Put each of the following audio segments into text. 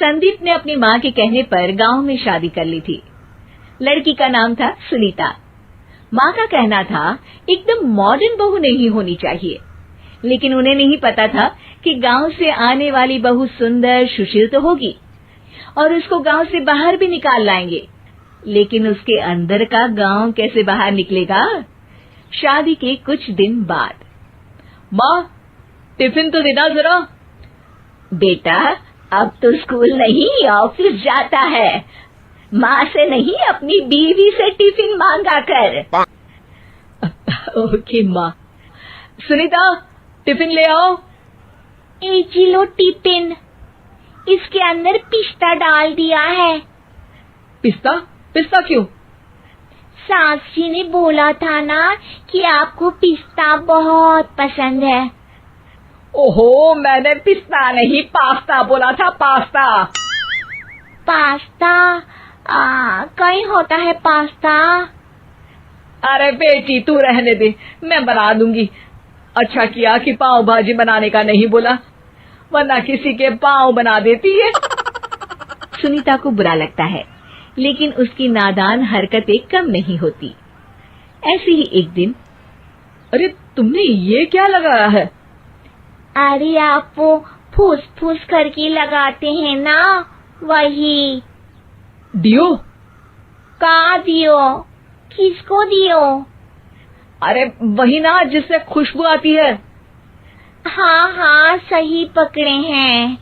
संदीप ने अपनी माँ के कहने पर गांव में शादी कर ली थी। लड़की का नाम था सुनीता। माँ का कहना था एकदम मॉडर्न बहू नहीं होनी चाहिए, लेकिन उन्हें नहीं पता था कि गांव से आने वाली बहू सुंदर सुशील तो होगी और उसको गांव से बाहर भी निकाल लाएंगे, लेकिन उसके अंदर का गांव कैसे बाहर निकलेगा। शादी के कुछ दिन बाद, माँ टिफिन तो देना जरा। बेटा अब तो स्कूल नहीं ऑफिस जाता है, माँ से नहीं अपनी बीवी से टिफिन मांगा कर। ओके माँ। सुनीता टिफिन ले आओ। 1 किलो टिफिन, इसके अंदर पिस्ता डाल दिया है। पिस्ता? पिस्ता क्यों? सास जी ने बोला था ना कि आपको पिस्ता बहुत पसंद है। ओहो, मैंने पिस्ता नहीं पास्ता बोला था, पास्ता। पास्ता? कहीं होता है पास्ता? अरे बेटी तू रहने दे, मैं बना दूंगी। अच्छा किया कि पाव भाजी बनाने का नहीं बोला, वरना किसी के पाव बना देती है। सुनीता को बुरा लगता है, लेकिन उसकी नादान हरकतें कम नहीं होती। ऐसे ही एक दिन, अरे तुमने ये क्या लगाया है? अरे आप वो फूस फूस करके लगाते हैं ना, वही। दियो? का दियो? किसको दियो? अरे वही ना जिससे खुशबू आती है। हाँ सही पकड़े हैं।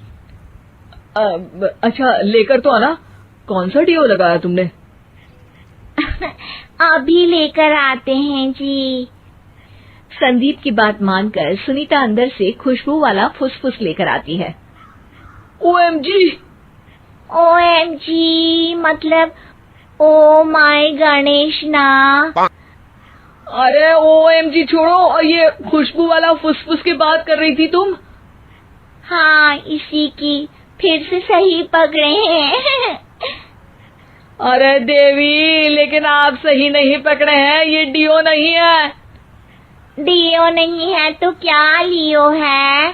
अच्छा लेकर तो आना। कौन सा डियो लगाया तुमने? अभी लेकर आते हैं जी। संदीप की बात मानकर सुनीता अंदर से खुशबू वाला फुसफुस लेकर आती है। OMG! OMG मतलब ओ माय गणेश ना। अरे OMG छोड़ो, और ये खुशबू वाला फुसफुस की बात कर रही थी तुम? हाँ इसी की, फिर से सही पकड़े हैं। अरे देवी, लेकिन आप सही नहीं पकड़े हैं, ये डियो नहीं है। डियो नहीं है तो क्या लियो है?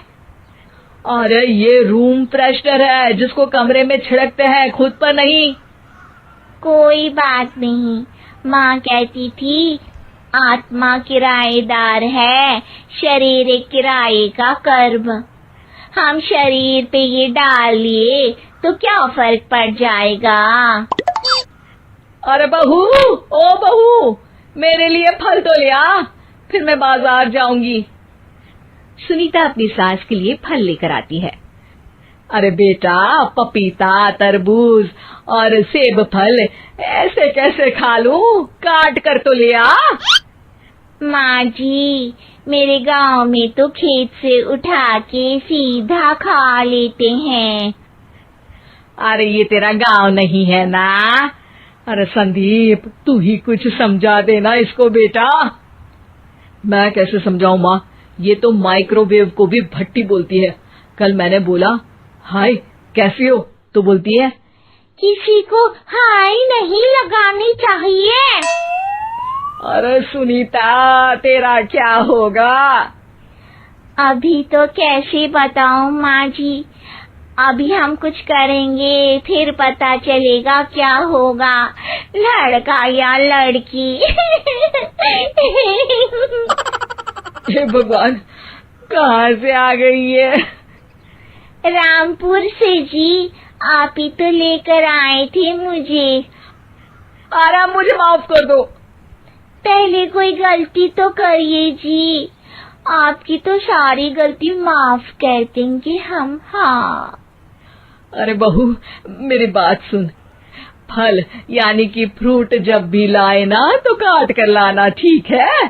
अरे ये रूम फ्रेशनर है, जिसको कमरे में छिड़कते हैं, खुद पर नहीं। कोई बात नहीं, माँ कहती थी आत्मा किराएदार है, शरीर एक किराए का कर्म। हम शरीर पे ये डाल लिए तो क्या फर्क पड़ जाएगा। अरे बहू, ओ बहू, मेरे लिए फल तो ले आ, फिर मैं बाजार जाऊंगी। सुनीता अपनी सास के लिए फल लेकर आती है। अरे बेटा, पपीता, तरबूज और सेब फल ऐसे कैसे खा लूं? काट कर तो ले आ। माँ जी, मेरे गांव में तो खेत से उठा के सीधा खा लेते हैं। अरे ये तेरा गांव नहीं है ना। अरे संदीप, तू ही कुछ समझा देना इसको बेटा। मैं कैसे समझाऊं माँ, ये तो माइक्रोवेव को भी भट्टी बोलती है। कल मैंने बोला हाय कैसी हो, तो बोलती है किसी को हाय नहीं लगानी चाहिए। अरे सुनीता, तेरा क्या होगा? अभी तो कैसे बताऊं माँ जी, अभी हम कुछ करेंगे फिर पता चलेगा क्या होगा, लड़का या लड़की। हे भगवान, कहाँ से आ गई है? रामपुर से जी, आप ही तो लेकर आए थे मुझे। अरे मुझे माफ कर दो। पहले कोई गलती तो करिए जी, आपकी तो सारी गलती माफ कर देंगे हम। हाँ अरे बहू, मेरी बात सुन। फल यानी कि फ्रूट जब भी लाए ना तो काट कर लाना, ठीक है?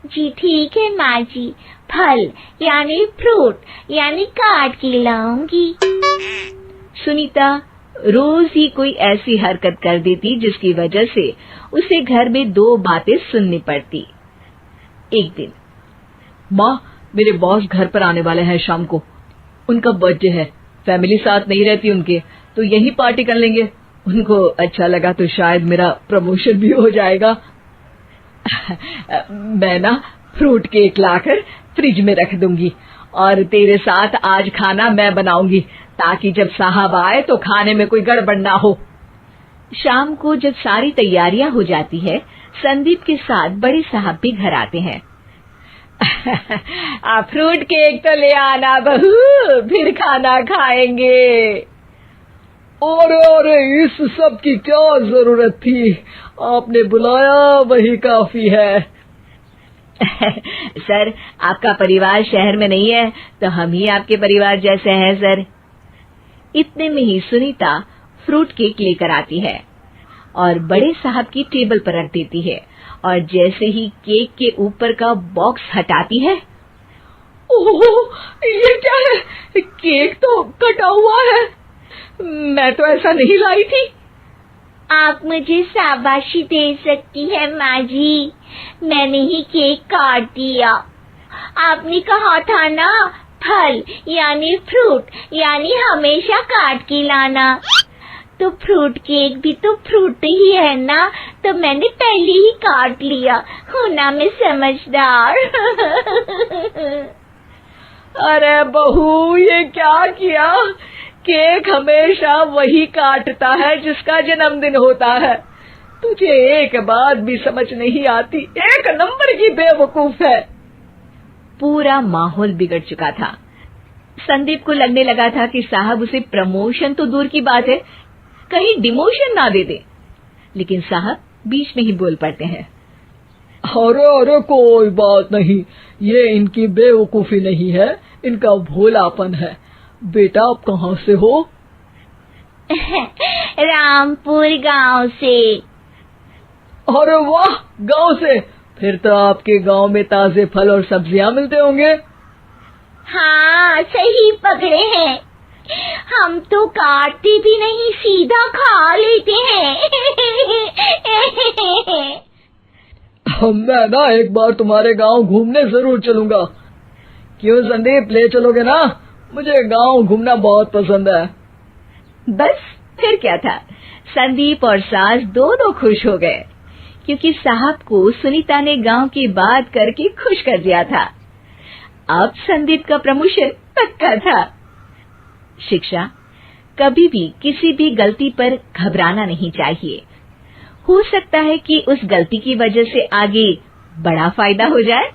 जी ठीक है माँ जी, फल यानी फ्रूट यानी काट के लाऊंगी। सुनीता रोज ही कोई ऐसी हरकत कर देती जिसकी वजह से उसे घर में 2 बातें सुननी पड़ती। एक दिन, माँ मेरे बॉस घर पर आने वाले हैं शाम को, उनका बर्थडे है, फैमिली साथ नहीं रहती उनके, तो यही पार्टी कर लेंगे। उनको अच्छा लगा तो शायद मेरा प्रमोशन भी हो जाएगा। मैं ना फ्रूट केक लाकर फ्रिज में रख दूंगी और तेरे साथ आज खाना मैं बनाऊंगी, ताकि जब साहब आए तो खाने में कोई गड़बड़ ना हो। शाम को जब सारी तैयारियां हो जाती है, संदीप के साथ बड़े साहब भी घर आते हैं। फ्रूट केक तो ले आना बहू, फिर खाना खाएंगे। अरे इस सब की क्या जरूरत थी, आपने बुलाया वही काफी है। सर, आपका परिवार शहर में नहीं है तो हम ही आपके परिवार जैसे हैं सर। इतने में ही सुनीता फ्रूट केक लेकर आती है और बड़े साहब की टेबल पर रख देती है, और जैसे ही केक के ऊपर का बॉक्स हटाती है, ओह, ये क्या है? केक तो कटा हुआ है। मैं तो ऐसा नहीं लाई थी। आप मुझे शाबाशी दे सकती है माँ जी, मैंने ही केक काट दिया। आपने कहा था ना, फल यानी फ्रूट यानी हमेशा काट के लाना, तो फ्रूट केक भी तो फ्रूट ही है ना, तो मैंने पहले ही काट लिया। हूँ ना मैं समझदार। अरे बहू, ये क्या किया? केक हमेशा वही काटता है जिसका जन्मदिन होता है। तुझे एक बात भी समझ नहीं आती, एक नंबर की बेवकूफ है। पूरा माहौल बिगड़ चुका था। संदीप को लगने लगा था कि साहब उसे प्रमोशन तो दूर की बात है, कहीं डिमोशन ना दे दे, लेकिन साहब बीच में ही बोल पड़ते हैं। अरे कोई बात नहीं, ये इनकी बेवकूफी नहीं है, इनका भोलापन है। बेटा आप कहाँ से हो? रामपुर गांव से। अरे वाह, गांव से? फिर तो आपके गांव में ताजे फल और सब्जियां मिलते होंगे। हाँ, सही पकड़े हैं। हम तो काटते भी नहीं, सीधा खा लेते हैं। मैं ना एक बार तुम्हारे गांव घूमने जरूर चलूंगा। क्यों संदीप, ले चलोगे ना? मुझे गांव घूमना बहुत पसंद है। बस फिर क्या था, संदीप और सास दोनों खुश हो गए, क्योंकि साहब को सुनीता ने गांव की बात करके खुश कर दिया था। अब संदीप का प्रमोशन पक्का था। शिक्षा, कभी भी किसी भी गलती पर घबराना नहीं चाहिए। हो सकता है कि उस गलती की वजह से आगे बड़ा फायदा हो जाए।